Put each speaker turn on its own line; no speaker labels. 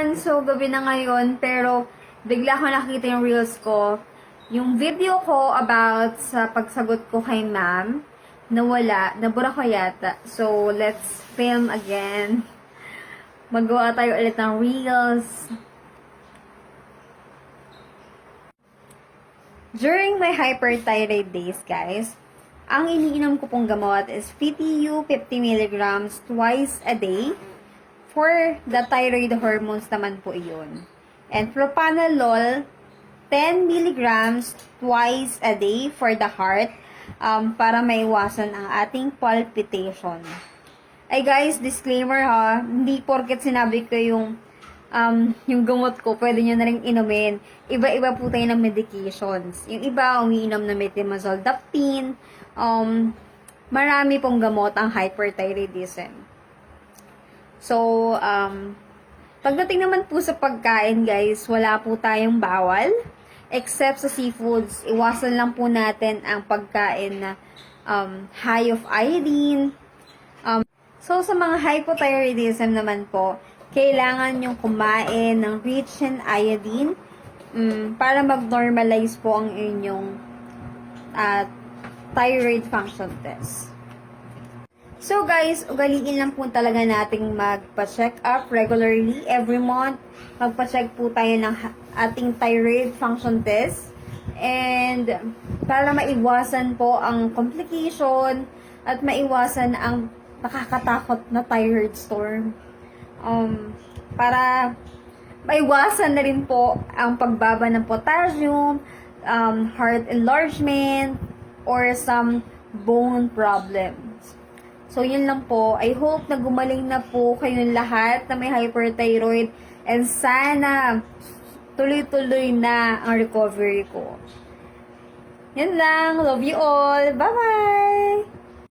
everyone! So, gabi na ngayon, pero bigla ko nakita yung reels ko. Yung video ko about sa pagsagot ko kay ma'am, nawala, nabura ko yata. So, let's film again. Magawa tayo ulit ng reels. During my hyperthyroid days, guys, ang iniinom ko pong gamot is PTU 50 mg twice a day. For the thyroid hormones naman po iyon. And propanolol, 10 mg twice a day for the heart para maiwasan ang ating palpitation. Ay guys, disclaimer ha, hindi porket sinabi ko yung gamot ko, pwede nyo na rin inumin. Iba-iba po tayo ng medications. Yung iba, umiinom na methimazole-daptine. Marami pong gamot ang hyperthyroidism. So, pagdating naman po sa pagkain, guys, wala po tayong bawal. Except sa seafoods, iwasan lang po natin ang pagkain na high of iodine. So, sa mga hypothyroidism naman po, kailangan yung kumain ng rich in iodine para mag-normalize po ang inyong thyroid function test. So guys, ugaliin lang po talaga nating magpa-check up regularly every month. Magpa-check po tayo ng ating thyroid function test. And para maiwasan po ang complication at maiwasan ang nakakatakot na thyroid storm. Para maiwasan na rin po ang pagbaba ng potassium, heart enlargement, or some bone problems. So, yun lang po. I hope na gumaling na po kayong lahat na may hyperthyroid and sana tuloy-tuloy na ang recovery ko. Yun lang. Love you all. Bye-bye!